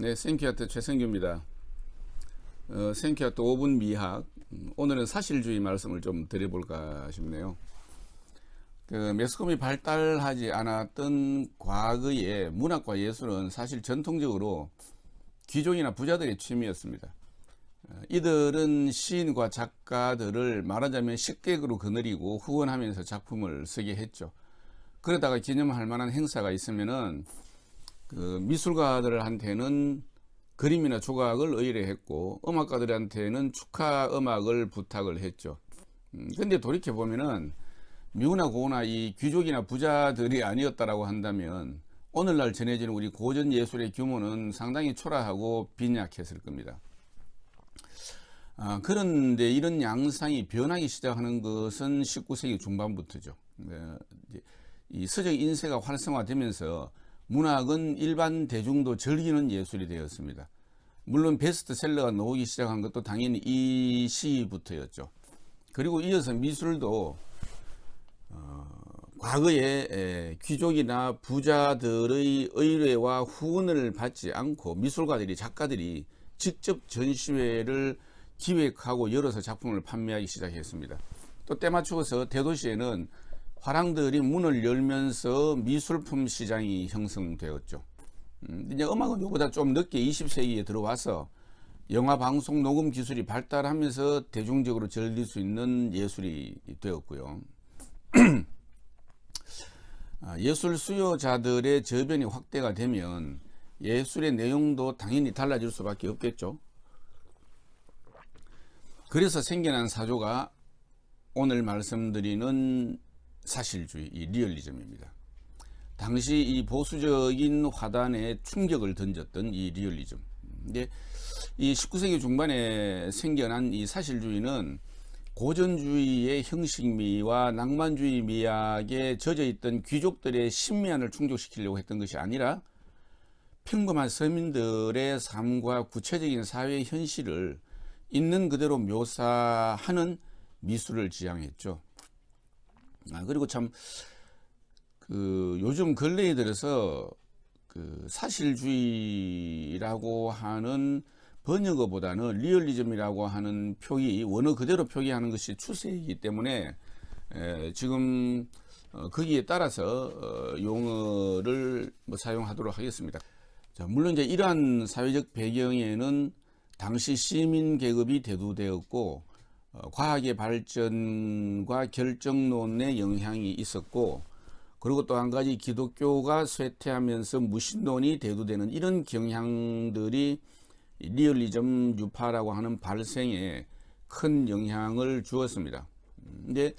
네, 생큐아트 최성규입니다. 생큐아트 5분 미학. 오늘은 사실주의 말씀을 좀 드려볼까 싶네요. 매스컴이 발달하지 않았던 과거의 문학과 예술은 사실 전통적으로 귀족이나 부자들의 취미였습니다. 이들은 시인과 작가들을 말하자면 식객으로 거느리고 후원하면서 작품을 쓰게 했죠. 그러다가 기념할 만한 행사가 있으면은 미술가들한테는 그림이나 조각을 의뢰했고 음악가들한테는 축하 음악을 부탁을 했죠. 근데 돌이켜보면은 미우나 고우나 이 귀족이나 부자들이 아니었다라고 한다면 오늘날 전해지는 우리 고전 예술의 규모는 상당히 초라하고 빈약했을 겁니다. 그런데 이런 양상이 변하기 시작하는 것은 19세기 중반부터죠. 이 서적 인쇄가 활성화되면서 문학은 일반 대중도 즐기는 예술이 되었습니다. 물론 베스트셀러가 나오기 시작한 것도 당연히 이 시부터였죠. 그리고 이어서 미술도 과거에 귀족이나 부자들의 의뢰와 후원을 받지 않고 미술가들이, 작가들이 직접 전시회를 기획하고 열어서 작품을 판매하기 시작했습니다. 또 때맞추어서 대도시에는 화랑들이 문을 열면서 미술품 시장이 형성되었죠. 이제 음악은 이보다 좀 늦게 20세기에 들어와서 영화, 방송, 녹음 기술이 발달하면서 대중적으로 즐길 수 있는 예술이 되었고요. 예술 수요자들의 저변이 확대가 되면 예술의 내용도 당연히 달라질 수밖에 없겠죠. 그래서 생겨난 사조가 오늘 말씀드리는 사실주의, 이 리얼리즘입니다. 당시 이 보수적인 화단에 충격을 던졌던 이 리얼리즘. 근데 이 19세기 중반에 생겨난 이 사실주의는 고전주의의 형식미와 낭만주의 미학에 젖어있던 귀족들의 심미안을 충족시키려고 했던 것이 아니라 평범한 서민들의 삶과 구체적인 사회 현실을 있는 그대로 묘사하는 미술을 지향했죠. 그리고 참 요즘 근래에 들어서 사실주의라고 하는 번역어보다는 리얼리즘이라고 하는 표기, 원어 그대로 표기하는 것이 추세이기 때문에 지금 거기에 따라서 용어를 사용하도록 하겠습니다. 자, 물론 이제 이러한 사회적 배경에는 당시 시민 계급이 대두되었고 과학의 발전과 결정론의 영향이 있었고, 그리고 또 한 가지 기독교가 쇠퇴하면서 무신론이 대두되는 이런 경향들이 리얼리즘 유파라고 하는 발생에 큰 영향을 주었습니다. 근데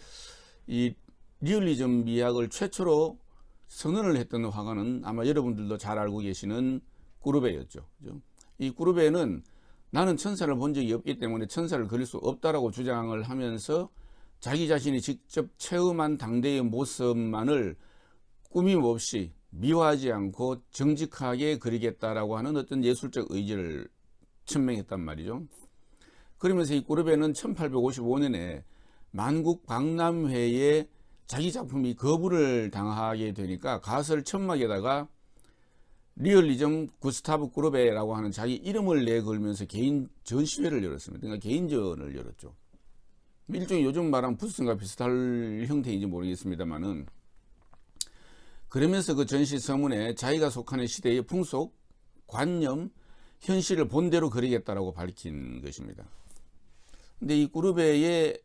이 리얼리즘 미학을 최초로 선언을 했던 화가는 아마 여러분들도 잘 알고 계시는 꾸르베였죠. 이 꾸르베는 나는 천사를 본 적이 없기 때문에 천사를 그릴 수 없다라고 주장을 하면서 자기 자신이 직접 체험한 당대의 모습만을 꾸밈 없이 미화하지 않고 정직하게 그리겠다라고 하는 어떤 예술적 의지를 천명했단 말이죠. 그러면서 이 꾸르베는 1855년에 만국 박람회에 자기 작품이 거부를 당하게 되니까 가설 천막에다가 리얼리즘 구스타브 꾸르베라고 하는 자기 이름을 내걸면서 개인 전시회를 열었습니다. 그러니까 개인전을 열었죠. 일종의 요즘 말하면 부스인가 비슷할 형태인지 모르겠습니다만은, 그러면서 그 전시 서문에 자기가 속하는 시대의 풍속, 관념, 현실을 본대로 그리겠다라고 밝힌 것입니다. 근데 이 꾸르베의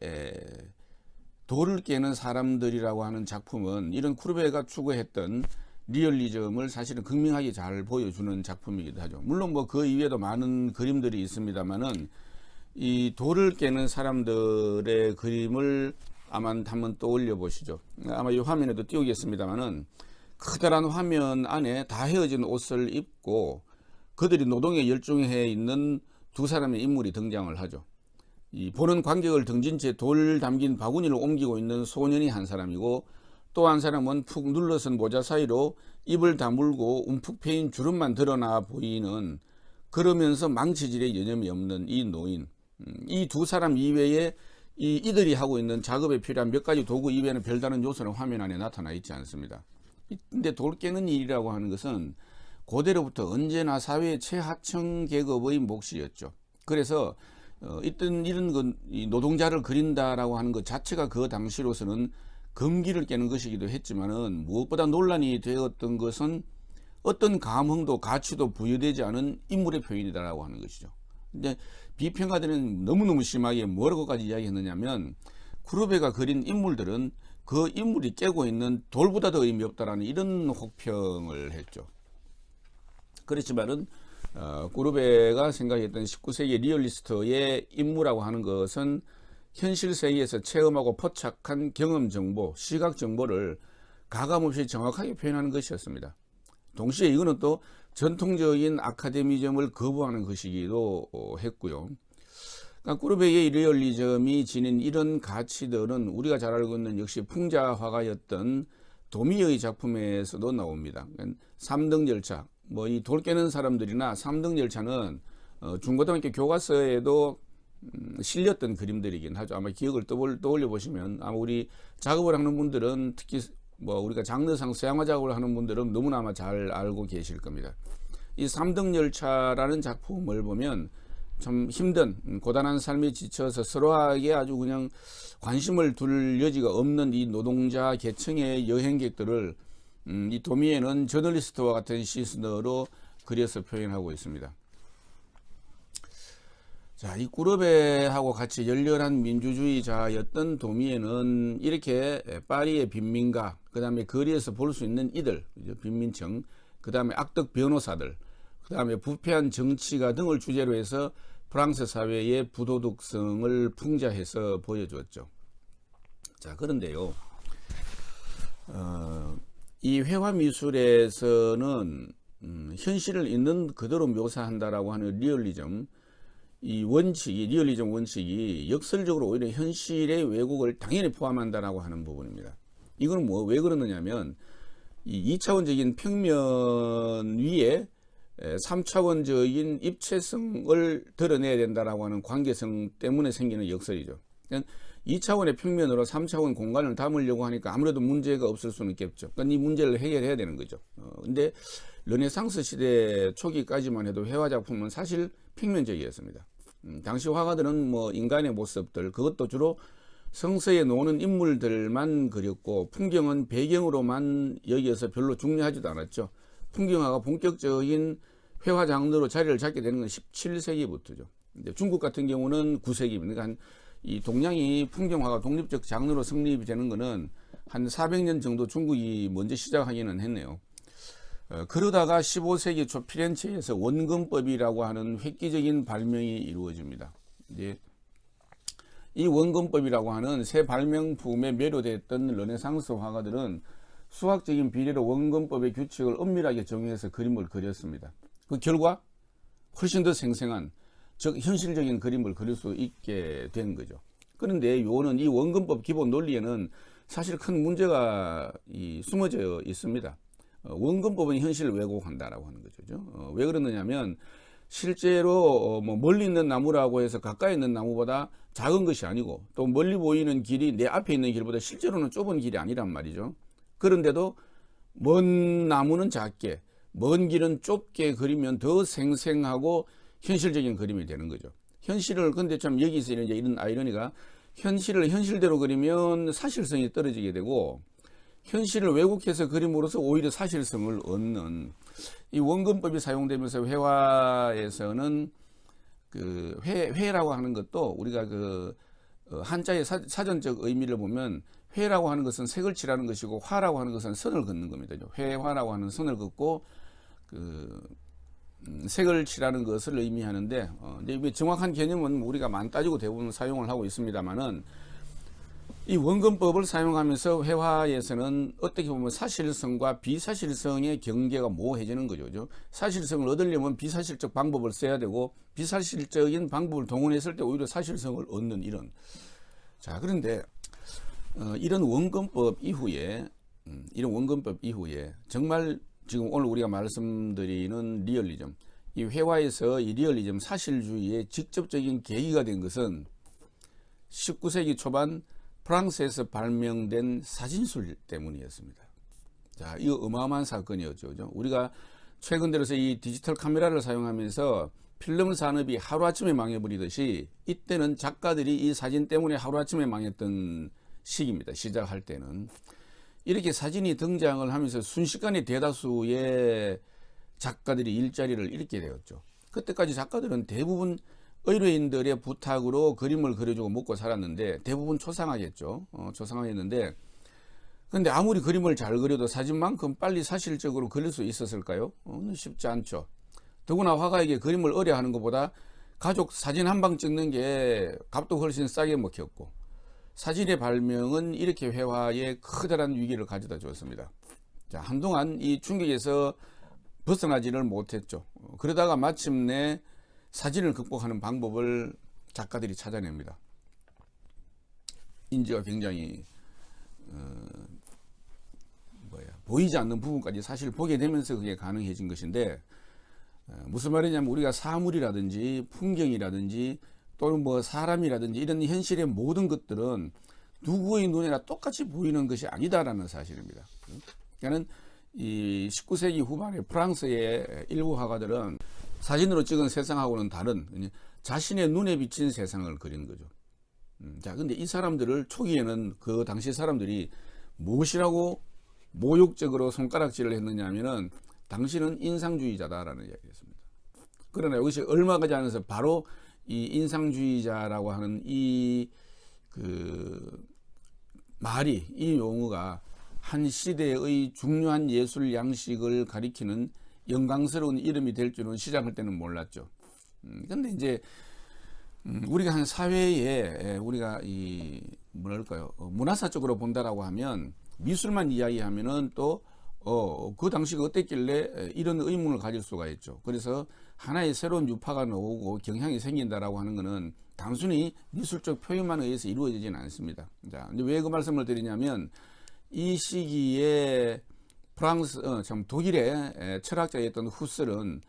돌을 깨는 사람들이라고 하는 작품은 이런 꾸르베가 추구했던 리얼리즘을 사실은 극명하게 잘 보여주는 작품이기도 하죠. 물론 그 이외에도 많은 그림들이 있습니다만은 이 돌을 깨는 사람들의 그림을 아마 한번 떠올려 보시죠. 아마 이 화면에도 띄우겠습니다만은 커다란 화면 안에 다 헤어진 옷을 입고 그들이 노동에 열중해 있는 두 사람의 인물이 등장을 하죠. 이 보는 관객을 등진 채 돌 담긴 바구니를 옮기고 있는 소년이 한 사람이고, 또 한 사람은 푹 눌러선 모자 사이로 입을 다물고 움푹 패인 주름만 드러나 보이는, 그러면서 망치질에 여념이 없는 이 노인. 이 두 사람 이외에 이들이 하고 있는 작업에 필요한 몇 가지 도구 이외에는 별다른 요소는 화면 안에 나타나 있지 않습니다. 근데 돌 깨는 일이라고 하는 것은 고대로부터 언제나 사회의 최하층 계급의 몫이었죠. 그래서 이런 이 노동자를 그린다라고 하는 것 자체가 그 당시로서는 금기를 깨는 것이기도 했지만은 무엇보다 논란이 되었던 것은 어떤 감흥도 가치도 부여되지 않은 인물의 표현이다라고 하는 것이죠. 근데 비평가들은 너무너무 심하게 뭐라고까지 이야기했느냐면 구르베가 그린 인물들은 그 인물이 깨고 있는 돌보다 더 의미 없다라는 이런 혹평을 했죠. 그렇지만은 구르베가 생각했던 19세기 리얼리스트의 임무라고 하는 것은 현실 세계에서 체험하고 포착한 경험 정보, 시각 정보를 가감없이 정확하게 표현하는 것이었습니다. 동시에 이거는 또 전통적인 아카데미즘을 거부하는 것이기도 했고요. 그러니까 구르베의 리얼리즘이 지닌 이런 가치들은 우리가 잘 알고 있는 역시 풍자 화가였던 도미의 작품에서도 나옵니다. 그러니까 3등 열차, 뭐 이 돌 깨는 사람들이나 3등 열차는 중고등학교 교과서에도 실렸던 그림들이긴 하죠. 아마 기억을 떠올려 보시면 아마 우리 작업을 하는 분들은 특히 뭐 우리가 장르상 서양화 작업을 하는 분들은 너무나 아마 잘 알고 계실 겁니다. 이 3등 열차라는 작품을 보면 참 힘든 고단한 삶에 지쳐서 서로하게 아주 그냥 관심을 둘 여지가 없는 이 노동자 계층의 여행객들을 이 도미에는 저널리스트와 같은 시선으로 그려서 표현하고 있습니다. 자, 이 구르베하고 같이 열렬한 민주주의자였던 도미에는 이렇게 파리의 빈민가, 그 다음에 거리에서 볼 수 있는 이들, 빈민층, 그 다음에 악덕 변호사들, 그 다음에 부패한 정치가 등을 주제로 해서 프랑스 사회의 부도덕성을 풍자해서 보여주었죠. 자, 그런데요, 이 회화미술에서는 현실을 있는 그대로 묘사한다라고 하는 리얼리즘, 이 원칙이, 리얼리즘 원칙이 역설적으로 오히려 현실의 왜곡을 당연히 포함한다라고 하는 부분입니다. 이건 왜 그러느냐면 이 2차원적인 평면 위에 3차원적인 입체성을 드러내야 된다라고 하는 관계성 때문에 생기는 역설이죠. 그러니까 2차원의 평면으로 3차원 공간을 담으려고 하니까 아무래도 문제가 없을 수는 있겠죠. 그러니까 이 문제를 해결해야 되는 거죠. 근데 르네상스 시대 초기까지만 해도 회화 작품은 사실 평면적이었습니다. 당시 화가들은 뭐 인간의 모습들, 그것도 주로 성서에 나오는 인물들만 그렸고 풍경은 배경으로만 여기에서 별로 중요하지도 않았죠. 풍경화가 본격적인 회화 장르로 자리를 잡게 되는 건 17세기부터죠. 중국 같은 경우는 9세기입니다. 그러니까 이 동양이 풍경화가 독립적 장르로 성립이 되는 것은 한 400년 정도 중국이 먼저 시작하기는 했네요. 그러다가 15세기 초 피렌체에서 원근법이라고 하는 획기적인 발명이 이루어집니다. 이제 이 원근법이라고 하는 새 발명품에 매료됐던 르네상스 화가들은 수학적인 비례로 원근법의 규칙을 엄밀하게 정의해서 그림을 그렸습니다. 그 결과 훨씬 더 생생한, 즉 현실적인 그림을 그릴 수 있게 된 거죠. 그런데 요는 이 원근법 기본 논리에는 사실 큰 문제가 숨어져 있습니다. 원근법은 현실을 왜곡한다라고 하는 거죠. 왜 그러느냐면 실제로 뭐 멀리 있는 나무라고 해서 가까이 있는 나무보다 작은 것이 아니고 또 멀리 보이는 길이 내 앞에 있는 길보다 실제로는 좁은 길이 아니란 말이죠. 그런데도 먼 나무는 작게, 먼 길은 좁게 그리면 더 생생하고 현실적인 그림이 되는 거죠. 현실을, 근데 참 여기서 이제 이런 아이러니가 현실을 현실대로 그리면 사실성이 떨어지게 되고 현실을 왜곡해서 그림으로써 오히려 사실성을 얻는 이 원근법이 사용되면서 회화에서는 그 회라고 하는 것도 우리가 그 한자의 사전적 의미를 보면 회라고 하는 것은 색을 칠하는 것이고 화라고 하는 것은 선을 긋는 겁니다. 회화라고 하는 선을 긋고 그 색을 칠하는 것을 의미하는데 근데 정확한 개념은 우리가 많이 따지고 대부분 사용을 하고 있습니다만은 이 원근법을 사용하면서 회화에서는 어떻게 보면 사실성과 비사실성의 경계가 모호해지는 거죠. 사실성을 얻으려면 비사실적 방법을 써야 되고 비사실적인 방법을 동원했을 때 오히려 사실성을 얻는 이런. 자, 그런데 이런 원근법 이후에 정말 지금 오늘 우리가 말씀드리는 리얼리즘, 이 회화에서 이 리얼리즘 사실주의의 직접적인 계기가 된 것은 19세기 초반 프랑스에서 발명된 사진술 때문이었습니다. 자, 이거 어마어마한 사건이었죠. 우리가 최근 들어서 이 디지털 카메라를 사용하면서 필름 산업이 하루아침에 망해버리듯이 이때는 작가들이 이 사진 때문에 하루아침에 망했던 시기입니다. 시작할 때는. 이렇게 사진이 등장을 하면서 순식간에 대다수의 작가들이 일자리를 잃게 되었죠. 그때까지 작가들은 대부분 의뢰인들의 부탁으로 그림을 그려주고 먹고 살았는데 대부분 초상화겠죠. 초상화였는데 근데 아무리 그림을 잘 그려도 사진만큼 빨리 사실적으로 그릴 수 있었을까요? 쉽지 않죠. 더구나 화가에게 그림을 의뢰하는 것보다 가족 사진 한 방 찍는 게 값도 훨씬 싸게 먹혔고 사진의 발명은 이렇게 회화에 커다란 위기를 가져다 주었습니다. 자, 한동안 이 충격에서 벗어나지를 못했죠. 그러다가 마침내 사진을 극복하는 방법을 작가들이 찾아냅니다. 인지가 굉장히 보이지 않는 부분까지 사실 보게 되면서 그게 가능해진 것인데 무슨 말이냐면 우리가 사물이라든지 풍경이라든지 또는 뭐 사람이라든지 이런 현실의 모든 것들은 누구의 눈에나 똑같이 보이는 것이 아니다라는 사실입니다. 그러니까 이 19세기 후반에 프랑스의 일부 화가들은 사진으로 찍은 세상하고는 다른 자신의 눈에 비친 세상을 그린 거죠. 자, 근데 이 사람들을 초기에는 그 당시 사람들이 무엇이라고 모욕적으로 손가락질을 했느냐 하면은 당신은 인상주의자다라는 이야기였습니다. 그러나 이것이 얼마 가지 않아서 바로 이 인상주의자라고 하는 이 말이, 이 용어가 한 시대의 중요한 예술 양식을 가리키는 영광스러운 이름이 될 줄은 시작할 때는 몰랐죠. 근데 이제 우리가 한 사회에 우리가 이 뭐랄까요, 문화사적으로 본다라고 하면 미술만 이야기하면은 또 그 당시가 어땠길래 이런 의문을 가질 수가 있죠. 그래서 하나의 새로운 유파가 나오고 경향이 생긴다라고 하는 것은 단순히 미술적 표현만 의해서 이루어지지는 않습니다. 자, 근데 왜 그 말씀을 드리냐면 이 시기에 독일의 철학자였던 후슬은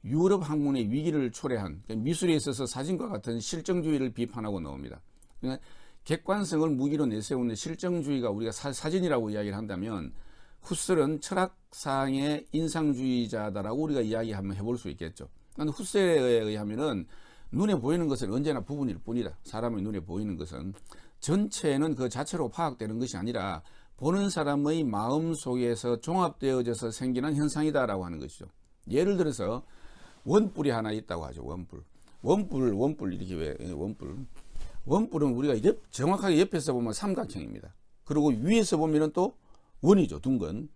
유럽 학문의 위기를 초래한 미술에 있어서 사진과 같은 실정주의를 비판하고 나옵니다. 그러니까 객관성을 무기로 내세우는 실정주의가 우리가 사진이라고 이야기를 한다면 후슬은 철학상의 인상주의자다라고 우리가 이야기 한번 해볼 수 있겠죠. 그런데 후슬에 의하면은 눈에 보이는 것은 언제나 부분일 뿐이다. 사람의 눈에 보이는 것은 전체는 그 자체로 파악되는 것이 아니라 보는 사람의 마음 속에서 종합되어져서 생기는 현상이다라고 하는 것이죠. 예를 들어서 원뿔이 하나 있다고 하죠. 원뿔 이렇게 왜 원뿔은 우리가 정확하게 옆에서 보면 삼각형입니다. 그리고 위에서 보면은 또 원이죠. 둥근.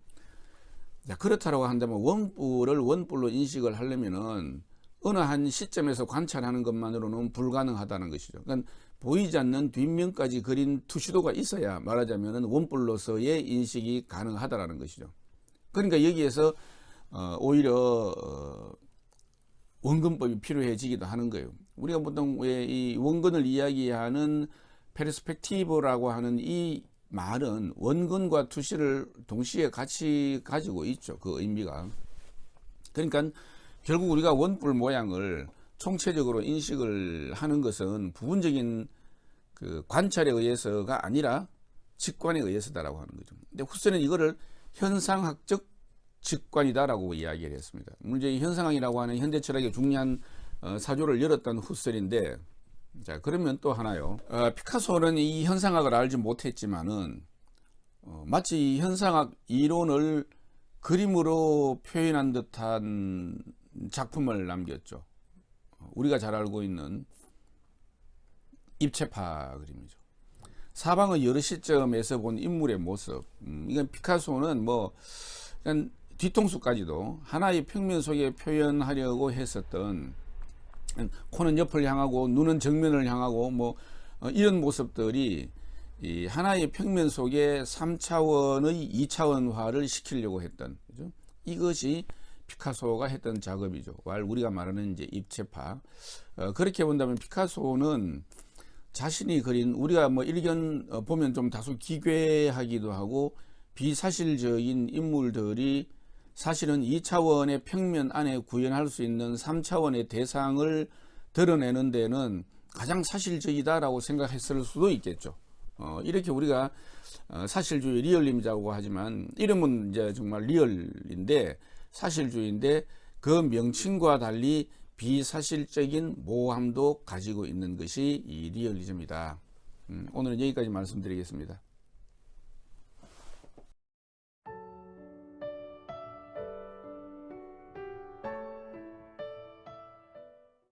자, 그렇다라고 한다면 원뿔을 원뿔로 인식을 하려면은 어느 한 시점에서 관찰하는 것만으로는 불가능하다는 것이죠. 그러니까 보이지 않는 뒷면까지 그린 투시도가 있어야 말하자면 원뿔로서의 인식이 가능하다라는 것이죠. 그러니까 여기에서 오히려 원근법이 필요해지기도 하는 거예요. 우리가 보통 왜 이 원근을 이야기하는 페르스펙티브라고 하는 이 말은 원근과 투시를 동시에 같이 가지고 있죠. 그 의미가. 그러니까 결국 우리가 원뿔 모양을 총체적으로 인식을 하는 것은 부분적인 그 관찰에 의해서가 아니라 직관에 의해서다라고 하는 거죠. 근데 후세는 이거를 현상학적 직관이다라고 이야기를 했습니다. 물론 이 현상학이라고 하는 현대 철학의 중요한 사조를 열었던 후셀인데, 자, 그러면 또 하나요. 피카소는 이 현상학을 알지 못했지만은 마치 이 현상학 이론을 그림으로 표현한 듯한 작품을 남겼죠. 우리가 잘 알고 있는 입체파 그림이죠. 사방의 여러 시점에서 본 인물의 모습. 이건 피카소는 뭐 그냥 뒤통수까지도 하나의 평면 속에 표현하려고 했었던, 코는 옆을 향하고 눈은 정면을 향하고 뭐 이런 모습들이 이 하나의 평면 속에 3차원의 2차원화를 시키려고 했던, 그죠? 이것이 피카소가 했던 작업이죠. 우리가 말하는 이제 입체파. 그렇게 본다면 피카소는 자신이 그린, 우리가 뭐 일견 보면 좀 다소 기괴하기도 하고 비사실적인 인물들이 사실은 2차원의 평면 안에 구현할 수 있는 3차원의 대상을 드러내는 데는 가장 사실적이다라고 생각했을 수도 있겠죠. 이렇게 우리가 사실주의 리얼리즘이라고 하지만 이름은 이제 정말 리얼인데 사실주의인데 그 명칭과 달리 비사실적인 모호함도 가지고 있는 것이 이 리얼리즘이다. 오늘은 여기까지 말씀드리겠습니다.